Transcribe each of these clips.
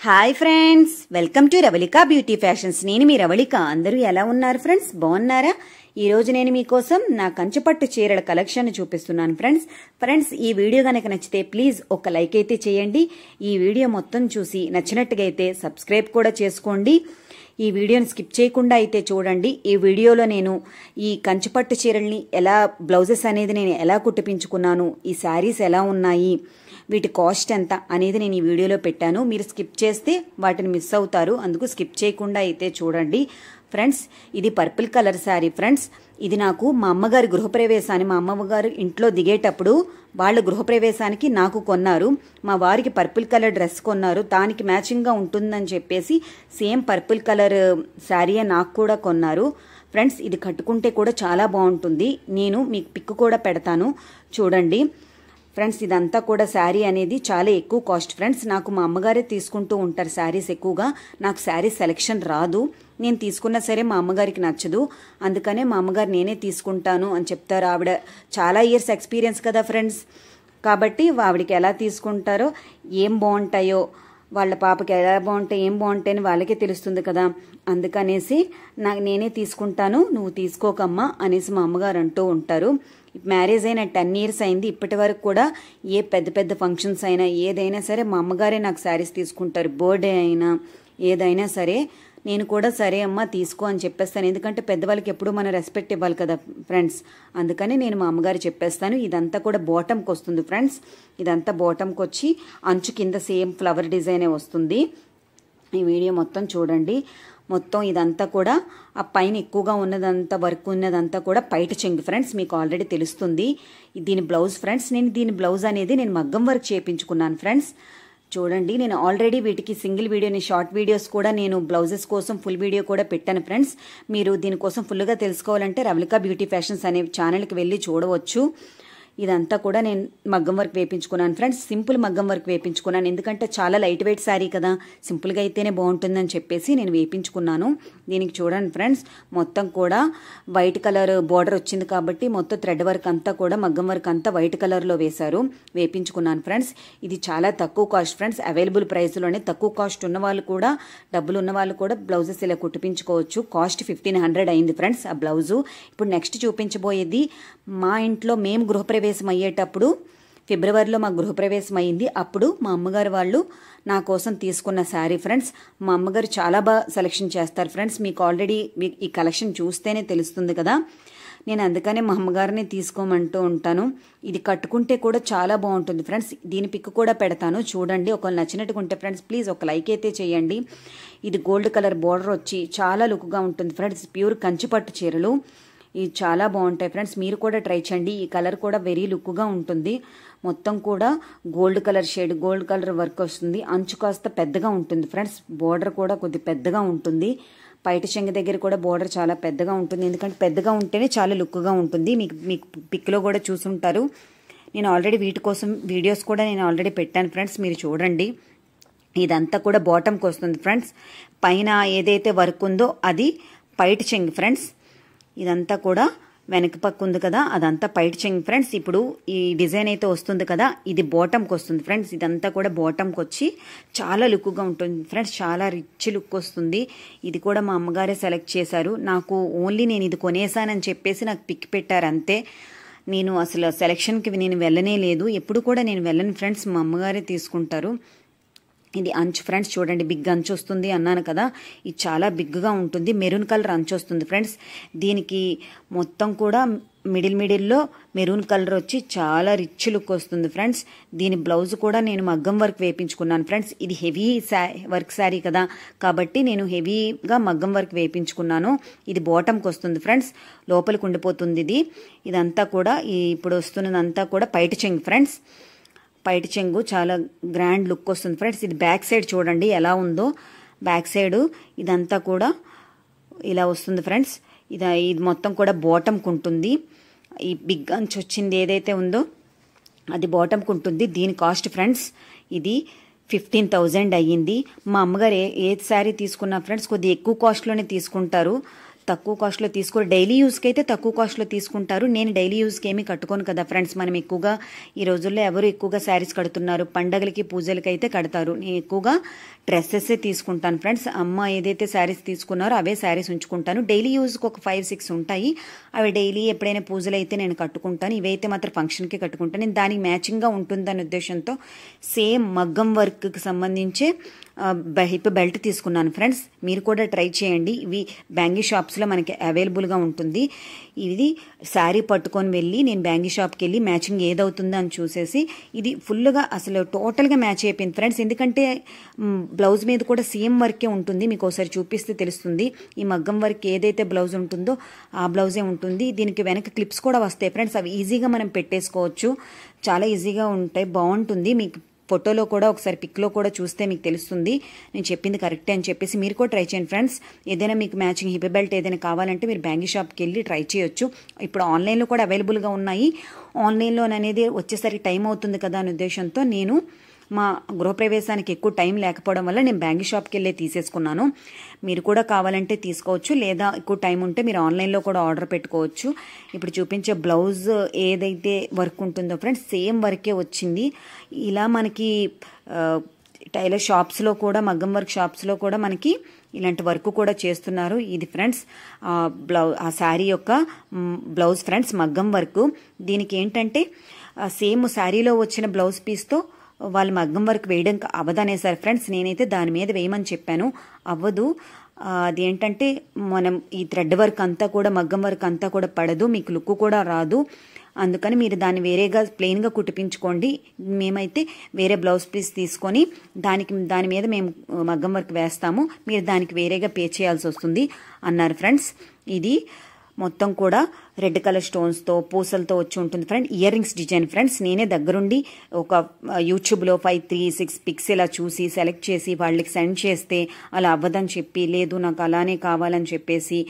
Hi friends, welcome to Ravalika beauty fashions. నేను మీ రవళిక. అందరూ ఎలా ఉన్నారు ఫ్రెండ్స్? బాగున్నారా? ఈ రోజు నేను మీకోసం నా కంచుపట్టు చీరల కలెక్షన్ చూపిస్తున్నాను ఫ్రెండ్స్ ఈ వీడియో గనక నచ్చితే ప్లీజ్ ఒక లైక్ అయితే చేయండి. ఈ వీడియో మొత్తం చూసి నచ్చినట్టుగా అయితే సబ్స్క్రైబ్ కూడా చేసుకోండి. ఈ వీడియోని స్కిప్ చేయకుండా అయితే చూడండి. ఈ వీడియోలో నేను ఈ కంచుపట్టు చీరల్ని ఎలా బ్లౌజెస్ అనేది నేను ఎలా కుట్టిపించుకున్నాను, ఈ శారీస్ ఎలా ఉన్నాయి, వీటి కాస్ట్ ఎంత అనేది నేను ఈ వీడియోలో పెట్టాను. మీరు స్కిప్ చేస్తే వాటిని మిస్ అవుతారు, అందుకు స్కిప్ చేయకుండా అయితే చూడండి. ఫ్రెండ్స్ ఇది పర్పుల్ కలర్ శారీ ఫ్రెండ్స్. ఇది నాకు మా అమ్మగారి గృహప్రవేశాన్ని, మా అమ్మగారు ఇంట్లో దిగేటప్పుడు వాళ్ళ గృహప్రవేశానికి నాకు కొన్నారు. మా వారికి పర్పుల్ కలర్ డ్రెస్ కొన్నారు, దానికి మ్యాచింగ్గా ఉంటుందని చెప్పేసి సేమ్ పర్పుల్ కలర్ శారీయే నాకు కూడా కొన్నారు. ఫ్రెండ్స్ ఇది కట్టుకుంటే కూడా చాలా బాగుంటుంది. నేను మీకు పిక్ కూడా పెడతాను, చూడండి. ఫ్రెండ్స్ ఇదంతా కూడా శారీ అనేది చాలా ఎక్కువ కాస్ట్ ఫ్రెండ్స్. నాకు మా అమ్మగారే తీసుకుంటూ ఉంటారు శారీస్ ఎక్కువగా. నాకు శారీ సెలెక్షన్ రాదు, నేను తీసుకున్నా సరే మా అమ్మగారికి నచ్చదు, అందుకనే మా అమ్మగారు నేనే తీసుకుంటాను అని చెప్తారు. ఆవిడ చాలా ఇయర్స్ ఎక్స్పీరియన్స్ కదా ఫ్రెండ్స్, కాబట్టి ఆవిడకి ఎలా తీసుకుంటారో, ఏం బాగుంటాయో, వాళ్ళ పాపకి ఎలా బాగుంటాయి ఏం బాగుంటాయని వాళ్ళకే తెలుస్తుంది కదా. అందుకనేసి నేనే తీసుకుంటాను, నువ్వు తీసుకోకమ్మా అనేసి మా అమ్మగారు అంటూ ఉంటారు. మ్యారేజ్ అయిన 10 years అయింది, ఇప్పటి వరకు కూడా ఏ పెద్ద పెద్ద ఫంక్షన్స్ అయినా ఏదైనా సరే మా అమ్మగారే నాకు శారీస్ తీసుకుంటారు. బర్త్డే అయినా ఏదైనా సరే నేను కూడా సరే అమ్మ తీసుకో అని చెప్పేస్తాను. ఎందుకంటే పెద్దవాళ్ళకి ఎప్పుడు మనం రెస్పెక్ట్ ఇవ్వాలి కదా ఫ్రెండ్స్, అందుకని నేను మా అమ్మగారు చెప్పేస్తాను. ఇదంతా కూడా బాటంకి వస్తుంది ఫ్రెండ్స్. ఇదంతా బాటంకి వచ్చి అంచు కింద సేమ్ ఫ్లవర్ డిజైనే వస్తుంది. ఈ వీడియో మొత్తం చూడండి. మొత్తం ఇదంతా కూడా ఆ పైన ఎక్కువగా ఉన్నదంతా వర్క్ ఉన్నదంతా కూడా పైట చెంగు ఫ్రెండ్స్, మీకు ఆల్రెడీ తెలుస్తుంది. దీని బ్లౌజ్ ఫ్రెండ్స్, దీని బ్లౌజ్ అనేది నేను మగ్గం వర్క్ చేయించుకున్నాను ఫ్రెండ్స్. చూడండి, నేను ఆల్రెడీ వీటికి సింగిల్ వీడియోని, షార్ట్ వీడియోస్ కూడా నేను బ్లౌజెస్ కోసం ఫుల్ వీడియో కూడా పెట్టాను ఫ్రెండ్స్. మీరు దీనికోసం ఫుల్గా తెలుసుకోవాలంటే రవళిక బ్యూటీ ఫ్యాషన్స్ అనే ఛానల్కి వెళ్ళి చూడవచ్చు. ఇదంతా కూడా నేను మగ్గం వర్క్ వేయించుకున్నాను ఫ్రెండ్స్. సింపుల్ మగ్గం వర్క్ వేయించుకున్నాను, ఎందుకంటే చాలా లైట్ వెయిట్ శారీ కదా, సింపుల్గా అయితేనే బాగుంటుందని చెప్పేసి నేను వేయించుకున్నాను. దీనికి చూడండి ఫ్రెండ్స్, మొత్తం కూడా వైట్ కలర్ బార్డర్ వచ్చింది కాబట్టి మొత్తం థ్రెడ్ వర్క్ అంతా కూడా మగ్గం వర్క్ అంతా వైట్ కలర్లో వేయించుకున్నాను ఫ్రెండ్స్. ఇది చాలా తక్కువ కాస్ట్ ఫ్రెండ్స్, అవైలబుల్ ప్రైస్లోనే. తక్కువ కాస్ట్ ఉన్న వాళ్ళు కూడా, డబ్బులు ఉన్న వాళ్ళు కూడా బ్లౌజెస్ ఇలా కుట్టిపించుకోవచ్చు. కాస్ట్ 1500 అయింది ఫ్రెండ్స్ ఆ బ్లౌజు. ఇప్పుడు నెక్స్ట్ చూపించబోయేది మా ఇంట్లో మేము గృహప్రవేశం అయ్యేటప్పుడు, ఫిబ్రవరిలో మా గృహప్రవేశం అయింది. అప్పుడు మా అమ్మగారు వాళ్ళు నా కోసం తీసుకున్న శారీ ఫ్రెండ్స్. మా అమ్మగారు చాలా బాగా సెలెక్షన్ చేస్తారు ఫ్రెండ్స్, మీకు ఆల్రెడీ ఈ కలెక్షన్ చూస్తేనే తెలుస్తుంది కదా. నేను అందుకనే మా అమ్మగారిని తీసుకోమంటూ ఉంటాను. ఇది కట్టుకుంటే కూడా చాలా బాగుంటుంది ఫ్రెండ్స్. దీని పిక్ కూడా పెడతాను, చూడండి. ఒకవేళ నచ్చినట్టుగా ఉంటే ఫ్రెండ్స్ ప్లీజ్ ఒక లైక్ అయితే చేయండి. ఇది గోల్డ్ కలర్ బార్డర్ వచ్చి చాలా లుక్గా ఉంటుంది ఫ్రెండ్స్. ప్యూర్ కంచిపట్టు చీరలు ఇవి చాలా బాగుంటాయి ఫ్రెండ్స్, మీరు కూడా ట్రై చేయండి. ఈ కలర్ కూడా వెరీ లుక్గా ఉంటుంది. మొత్తం కూడా gold colour shade, gold colour work వస్తుంది. అంచు కాస్త పెద్దగా ఉంటుంది ఫ్రెండ్స్, బోర్డర్ కూడా కొద్ది పెద్దగా ఉంటుంది. పైట చెంగ దగ్గర కూడా బోర్డర్ చాలా పెద్దగా ఉంటుంది, ఎందుకంటే పెద్దగా ఉంటేనే చాలా లుక్గా ఉంటుంది. మీకు పిక్లో కూడా చూసుంటారు. నేను ఆల్రెడీ వీటి కోసం వీడియోస్ కూడా నేను ఆల్రెడీ పెట్టాను ఫ్రెండ్స్, మీరు చూడండి. ఇదంతా కూడా బాటంకి వస్తుంది ఫ్రెండ్స్. పైన ఏదైతే వర్క్ ఉందో అది పైట చెంగు ఫ్రెండ్స్. ఇదంతా కూడా వెనక పక్క ఉంది కదా, అదంతా పైట చెంగు ఫ్రెండ్స్. ఇప్పుడు ఈ డిజైన్ అయితే వస్తుంది కదా, ఇది బాటంకి వస్తుంది ఫ్రెండ్స్. ఇదంతా కూడా బాటంకి వచ్చి చాలా లుక్గా ఉంటుంది ఫ్రెండ్స్, చాలా రిచ్ లుక్ వస్తుంది. ఇది కూడా మా అమ్మగారే సెలెక్ట్ చేశారు. నాకు ఓన్లీ నేను ఇది కొనేసానని చెప్పేసి నాకు పిక్ పెట్టారు అంతే. నేను అసలు సెలెక్షన్కి నేను వెళ్ళనే లేదు, ఎప్పుడు కూడా నేను వెళ్ళను ఫ్రెండ్స్, మా అమ్మగారే తీసుకుంటారు. ఇది అంచు ఫ్రెండ్స్, చూడండి బిగ్ అంచు వస్తుంది అన్నాను కదా, ఇది చాలా బిగ్గా ఉంటుంది. మెరూన్ కలర్ అంచు వస్తుంది ఫ్రెండ్స్. దీనికి మొత్తం కూడా మిడిల్లో మెరూన్ కలర్ వచ్చి చాలా రిచ్ లుక్ వస్తుంది ఫ్రెండ్స్. దీని బ్లౌజ్ కూడా నేను మగ్గం వర్క్ వేయించుకున్నాను ఫ్రెండ్స్. ఇది హెవీ వర్క్ శారీ కదా, కాబట్టి నేను హెవీగా మగ్గం వర్క్ వేయించుకున్నాను. ఇది బాటంకి వస్తుంది ఫ్రెండ్స్, లోపలికి ఉండిపోతుంది. ఇదంతా కూడా ఇప్పుడు వస్తున్నదంతా కూడా పైట చెంగు ఫ్రెండ్స్. పైట చెంగు చాలా గ్రాండ్ లుక్ వస్తుంది ఫ్రెండ్స్. ఇది బ్యాక్ సైడ్ చూడండి ఎలా ఉందో, బ్యాక్ సైడ్ ఇదంతా కూడా ఇలా వస్తుంది ఫ్రెండ్స్. ఇది మొత్తం కూడా బాటంకి ఉంటుంది. ఈ బిగ్ అంచు వచ్చింది ఏదైతే ఉందో అది బాటంకి ఉంటుంది. దీని కాస్ట్ ఫ్రెండ్స్ ఇది 15,000 అయ్యింది. మా అమ్మగారు ఏ శారీ తీసుకున్నా ఫ్రెండ్స్ కొద్దిగా ఎక్కువ కాస్ట్లోనే తీసుకుంటారు. తక్కువ కాస్ట్లో తీసుకోరు. డైలీ యూస్కి అయితే తక్కువ కాస్ట్లో తీసుకుంటారు. నేను డైలీ యూస్కి ఏమీ కట్టుకోను కదా ఫ్రెండ్స్. మనం ఎక్కువగా ఈ రోజుల్లో ఎవరు ఎక్కువగా శారీస్ కడుతున్నారు, పండగలకి పూజలకి అయితే కడతారు. నేను ఎక్కువగా డ్రెస్సెస్ తీసుకుంటాను ఫ్రెండ్స్. అమ్మ ఏదైతే శారీస్ తీసుకున్నారో అవే శారీస్ ఉంచుకుంటాను. డైలీ యూస్కి ఒక 5-6 ఉంటాయి. అవి డైలీ ఎప్పుడైనా పూజలు అయితే నేను కట్టుకుంటాను. ఇవైతే మాత్రం ఫంక్షన్కి కట్టుకుంటాను. నేను దానికి మ్యాచింగ్గా ఉంటుందనే ఉద్దేశంతో సేమ్ మగ్గం వర్క్కి సంబంధించే హిప్ బెల్ట్ తీసుకున్నాను ఫ్రెండ్స్. మీరు కూడా ట్రై చేయండి. ఇవి బ్యాంగీ షాప్స్లో మనకి అవైలబుల్గా ఉంటుంది. ఇది శారీ పట్టుకొని వెళ్ళి నేను బ్యాంగీ షాప్కి వెళ్ళి మ్యాచింగ్ ఏదవుతుందో అని చూసేసి ఇది ఫుల్గా అసలు టోటల్గా మ్యాచ్ అయిపోయింది ఫ్రెండ్స్. ఎందుకంటే బ్లౌజ్ మీద కూడా సేమ్ వర్కే ఉంటుంది. మీకు ఒకసారి చూపిస్తే తెలుస్తుంది. ఈ మగ్గం వర్క్ ఏదైతే బ్లౌజ్ ఉంటుందో ఆ బ్లౌజే ఉంటుంది. దీనికి వెనక క్లిప్స్ కూడా వస్తాయి ఫ్రెండ్స్. అవి ఈజీగా మనం పెట్టేసుకోవచ్చు. చాలా ఈజీగా ఉంటాయి. బాగుంటుంది. మీకు ఫోటోలో కూడా ఒకసారి పిక్లో కూడా చూస్తే మీకు తెలుస్తుంది నేను చెప్పింది కరెక్టే అని చెప్పేసి. మీరు కూడా ట్రై చేయండి ఫ్రెండ్స్. ఏదైనా మీకు మ్యాచింగ్ హిప్ బెల్ట్ ఏదైనా కావాలంటే మీరు బ్యాంగీ షాప్కి వెళ్ళి ట్రై చేయొచ్చు. ఇప్పుడు ఆన్లైన్లో కూడా అవైలబుల్గా ఉన్నాయి. ఆన్లైన్లో అనేది వచ్చేసరికి టైం అవుతుంది కదా అనే ఉద్దేశంతో నేను మా గృహప్రవేశానికి ఎక్కువ టైం లేకపోవడం వల్ల నేను బ్యాంగీ షాప్కి వెళ్ళి తీసేసుకున్నాను. మీరు కూడా కావాలంటే తీసుకోవచ్చు, లేదా ఎక్కువ టైం ఉంటే మీరు ఆన్లైన్లో కూడా ఆర్డర్ పెట్టుకోవచ్చు. ఇప్పుడు చూపించే బ్లౌజ్ ఏదైతే వర్క్ ఉంటుందో ఫ్రెండ్స్ సేమ్ వర్కే వచ్చింది. ఇలా మనకి టైలర్ షాప్స్లో కూడా మగ్గం వర్క్ షాప్స్లో కూడా మనకి ఇలాంటి వర్క్ కూడా చేస్తున్నారు. ఇది ఫ్రెండ్స్ ఆ శారీ యొక్క బ్లౌజ్ ఫ్రెండ్స్ మగ్గం వర్క్. దీనికి ఏంటంటే సేమ్ శారీలో వచ్చిన బ్లౌజ్ పీస్తో వాళ్ళు మగ్గం వర్క్ వేయడం అవ్వదనేసారు ఫ్రెండ్స్. నేనైతే దాని మీద వేయమని చెప్పాను, అవ్వదు. అదేంటంటే మనం ఈ థ్రెడ్ వర్క్ అంతా కూడా మగ్గం వర్క్ అంతా కూడా పడదు, మీకు లుక్ కూడా రాదు. అందుకని మీరు దాన్ని వేరేగా ప్లెయిన్గా కుట్టిపించుకోండి. మేమైతే వేరే బ్లౌజ్ పీస్ తీసుకొని దాని మీద మేము మగ్గం వర్క్ వేస్తాము, మీరు దానికి వేరేగా పే చేయాల్సి వస్తుంది అన్నారు ఫ్రెండ్స్. ఇది మొత్తం కూడా రెడ్ కలర్ స్టోన్స్తో పూసలతో వచ్చి ఉంటుంది friend. Ear rings design friends. నేనే దగ్గరుండి ఒక యూట్యూబ్లో 5-3-6 పిక్స్ ఇలా చూసి సెలెక్ట్ చేసి వాళ్ళకి సెండ్ చేస్తే అలా అవ్వదని చెప్పి, లేదు నాకు అలానే కావాలని చెప్పేసి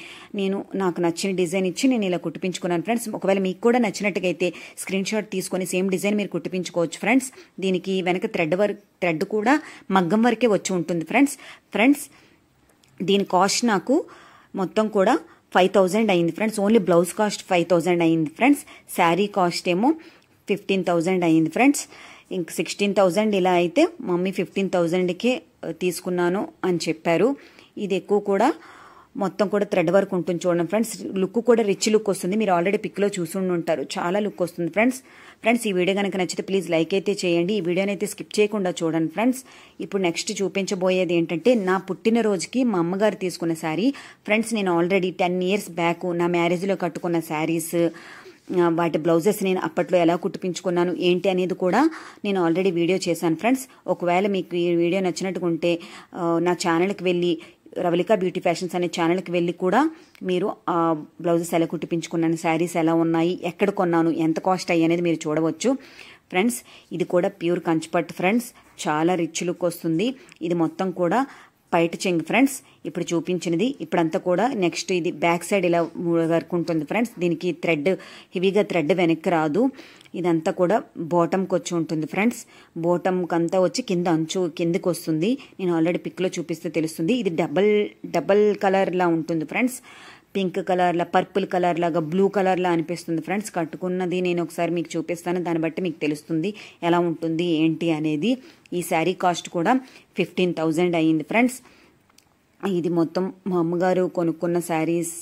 నాకు నచ్చిన డిజైన్ ఇచ్చి నేను ఇలా కుట్టిపించుకున్నాను ఫ్రెండ్స్. ఒకవేళ మీకు కూడా నచ్చినట్టుగా అయితే స్క్రీన్ షాట్ తీసుకొని సేమ్ డిజైన్ మీరు కుట్టిపించుకోవచ్చు ఫ్రెండ్స్. దీనికి వెనక థ్రెడ్ కూడా మగ్గం వరకే వచ్చి ఉంటుంది ఫ్రెండ్స్. దీని కాస్ట్ నాకు మొత్తం కూడా 5,000 అయింది ఫ్రెండ్స్. ఓన్లీ బ్లౌజ్ కాస్ట్ 5,000 అయింది ఫ్రెండ్స్. శారీ కాస్ట్ ఏమో 15,000 అయింది ఫ్రెండ్స్. ఇంక 16,000 ఇలా అయితే మమ్మీ 15,000కే తీసుకున్నాను అని చెప్పారు. ఇది ఎక్కువ కూడా మొత్తం కూడా థ్రెడ్ వర్క్ ఉంటుంది చూడండి ఫ్రెండ్స్. లుక్ కూడా రిచ్ లుక్ వస్తుంది. మీరు ఆల్రెడీ పిక్లో చూసుండి ఉంటారు. చాలా లుక్ వస్తుంది ఫ్రెండ్స్. ఈ వీడియో కనుక నచ్చితే ప్లీజ్ లైక్ అయితే చేయండి. ఈ వీడియోని అయితే స్కిప్ చేయకుండా చూడండి ఫ్రెండ్స్. ఇప్పుడు నెక్స్ట్ చూపించబోయేది ఏంటంటే నా పుట్టినరోజుకి మా అమ్మగారు తీసుకున్న శారీ ఫ్రెండ్స్. నేను ఆల్రెడీ 10 years బ్యాక్ నా మ్యారేజ్లో కట్టుకున్న శారీస్, వాటి బ్లౌజెస్ నేను అప్పట్లో ఎలా కుట్టిపించుకున్నాను ఏంటి అనేది కూడా నేను ఆల్రెడీ వీడియో చేశాను ఫ్రెండ్స్. ఒకవేళ మీకు ఈ వీడియో నచ్చినట్టుగా ఉంటే నా ఛానల్కి వెళ్ళి రవళిక బ్యూటీ ఫ్యాషన్స్ అనే ఛానల్కి వెళ్ళి కూడా మీరు బ్లౌజెస్ ఎలా కుట్టిపించుకున్నాను, శారీస్ ఎలా ఉన్నాయి, ఎక్కడ కొన్నాను, ఎంత కాస్ట్ అయ్యి అనేది మీరు చూడవచ్చు ఫ్రెండ్స్. ఇది కూడా ప్యూర్ కంచిపట్టు ఫ్రెండ్స్. చాలా రిచ్ లుక్ వస్తుంది. ఇది మొత్తం కూడా పైట చెంగు ఫ్రెండ్స్. ఇప్పుడు చూపించినది ఇప్పుడంతా కూడా నెక్స్ట్ ఇది బ్యాక్ సైడ్ ఇలా వర్క్ ఉంటుంది ఫ్రెండ్స్. దీనికి హెవీగా థ్రెడ్ వెనక్కి రాదు. ఇదంతా కూడా బాటమ్కి వచ్చి ఉంటుంది ఫ్రెండ్స్. బాటమ్కి అంతా వచ్చి కింద అంచు కిందకి వస్తుంది. నేను ఆల్రెడీ పిక్లో చూపిస్తే తెలుస్తుంది. ఇది డబల్ కలర్లా ఉంటుంది ఫ్రెండ్స్. పింక్ కలర్లా, పర్పుల్ కలర్ లాగా, బ్లూ కలర్లా అనిపిస్తుంది ఫ్రెండ్స్. కట్టుకున్నది నేను ఒకసారి మీకు చూపిస్తాను, దాన్ని బట్టి మీకు తెలుస్తుంది ఎలా ఉంటుంది ఏంటి అనేది. ఈ శారీ కాస్ట్ కూడా 15,000 అయ్యింది ఫ్రెండ్స్. ఇది మొత్తం మా అమ్మగారు కొనుక్కున్న శారీస్.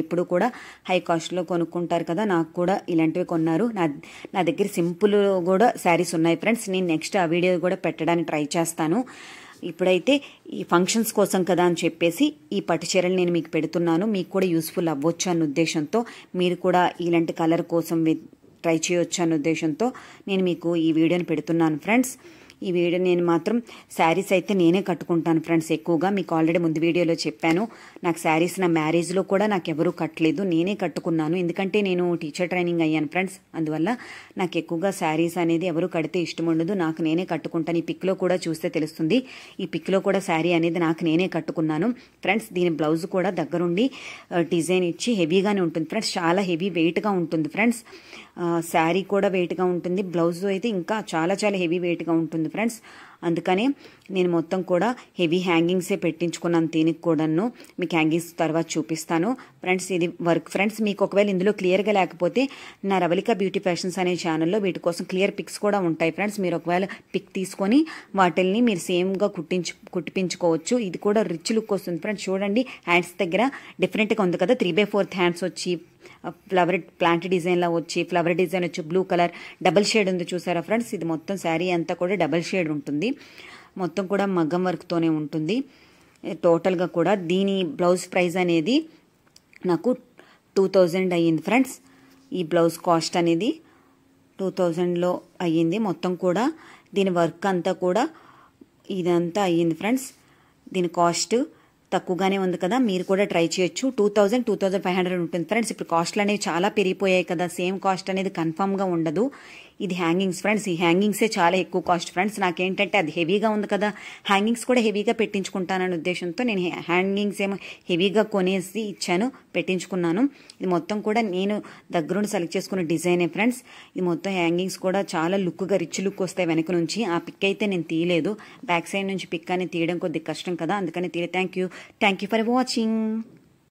ఎప్పుడు కూడా హై కాస్ట్లో కొనుక్కుంటారు కదా, నాకు కూడా ఇలాంటివి కొన్నారు. నా దగ్గర సింపుల్ కూడా శారీస్ ఉన్నాయి ఫ్రెండ్స్. నేను నెక్స్ట్ ఆ వీడియో కూడా పెట్టడానికి ట్రై చేస్తాను. ఇప్పుడైతే ఈ ఫంక్షన్స్ కోసం కదా అని చెప్పేసి ఈ పట్టు చీరలు నేను మీకు పెడుతున్నాను. మీకు కూడా యూస్ఫుల్ అవ్వచ్చు అన్న ఉద్దేశంతో, మీరు కూడా ఇలాంటి కలర్ కోసం ట్రై చేయొచ్చు అన్న ఉద్దేశంతో నేను మీకు ఈ వీడియోని పెడుతున్నాను ఫ్రెండ్స్. ఈ వీడియో నేను మాత్రం శారీస్ అయితే నేనే కట్టుకుంటాను ఫ్రెండ్స్ ఎక్కువగా. మీకు ఆల్రెడీ ముందు వీడియోలో చెప్పాను, నాకు శారీస్ నా మ్యారేజ్లో కూడా నాకు ఎవరూ కట్టలేదు, నేనే కట్టుకున్నాను. ఎందుకంటే నేను టీచర్ ట్రైనింగ్ అయ్యాను ఫ్రెండ్స్. అందువల్ల నాకు ఎక్కువగా శారీస్ అనేది ఎవరు కడితే ఇష్టం ఉండదు, నాకు నేనే కట్టుకుంటాను. ఈ పిక్లో కూడా చూస్తే తెలుస్తుంది. ఈ పిక్లో కూడా శారీ అనేది నాకు నేనే కట్టుకున్నాను ఫ్రెండ్స్. దీని బ్లౌజ్ కూడా దగ్గరుండి డిజైన్ ఇచ్చి హెవీగానే ఉంటుంది ఫ్రెండ్స్. చాలా హెవీ వెయిట్గా ఉంటుంది ఫ్రెండ్స్. శారీ కూడా వెయిట్గా ఉంటుంది, బ్లౌజ్ అయితే ఇంకా చాలా చాలా హెవీ వెయిట్గా ఉంటుంది ఫ్రెండ్స్. అందుకని నేను మొత్తం కూడా హెవీ హ్యాంగింగ్సే పెట్టించుకున్నాను దీనికి కూడాను. మీకు హ్యాంగింగ్స్ తర్వాత చూపిస్తాను ఫ్రెండ్స్. ఇది వర్క్ ఫ్రెండ్స్. మీకు ఒకవేళ ఇందులో క్లియర్గా లేకపోతే నా రవళిక బ్యూటీ ఫ్యాషన్స్ అనే ఛానల్లో వీటి కోసం క్లియర్ పిక్స్ కూడా ఉంటాయి ఫ్రెండ్స్. మీరు ఒకవేళ పిక్ తీసుకొని వాటిల్ని మీరు సేమ్గా కుట్టిపించుకోవచ్చు. ఇది కూడా రిచ్ లుక్ వస్తుంది ఫ్రెండ్స్. చూడండి హ్యాండ్స్ దగ్గర డిఫరెంట్గా ఉంది కదా, 3/4 హ్యాండ్స్ వచ్చి ఫ్లవర్ ప్లాంట్ డిజైన్లా వచ్చి ఫ్లవర్ డిజైన్ వచ్చి బ్లూ కలర్ డబల్ షేడ్ ఉంది చూసారా ఫ్రెండ్స్. ఇది మొత్తం శారీ అంతా కూడా డబల్ షేడ్ ఉంటుంది. మొత్తం కూడా మగ్గం వర్క్తోనే ఉంటుంది టోటల్గా కూడా. దీని బ్లౌజ్ ప్రైస్ అనేది నాకు 2000 అయ్యింది ఫ్రెండ్స్. ఈ బ్లౌజ్ కాస్ట్ అనేది 2000లో అయ్యింది. మొత్తం కూడా దీని వర్క్ అంతా కూడా ఇదంతా అయ్యింది ఫ్రెండ్స్. దీని కాస్ట్ తక్కువగానే ఉంది కదా, మీరు కూడా ట్రై చేయొచ్చు. 2500 ఉంటుంది ఫ్రెండ్స్. ఇప్పుడు కాస్ట్లు అనేవి చాలా పెరిగిపోయాయి కదా, సేమ్ కాస్ట్ అనేది కన్ఫామ్గా ఉండదు. ఇది హ్యాంగింగ్స్ ఫ్రెండ్స్. ఈ హ్యాంగింగ్సే చాలా ఎక్కువ కాస్ట్ ఫ్రెండ్స్. నాకేంటంటే అది హెవీగా ఉంది కదా, హ్యాంగింగ్స్ కూడా హెవీగా పెట్టించుకుంటాననే ఉద్దేశంతో నేను హ్యాంగింగ్స్ ఏమో హెవీగా కొనేసి ఇచ్చాను, పెట్టించుకున్నాను. ఇది మొత్తం కూడా నేను దగ్గరుండి సెలెక్ట్ చేసుకున్న డిజైనే ఫ్రెండ్స్. ఇది మొత్తం హ్యాంగింగ్స్ కూడా చాలా లుక్గా రిచ్ లుక్ వస్తాయి వెనక నుంచి. ఆ పిక్ అయితే నేను తీయలేదు, బ్యాక్ సైడ్ నుంచి పిక్ అనేది తీయడం కొద్దిగా కష్టం కదా, అందుకని తీయలేదు. Thank you for watching.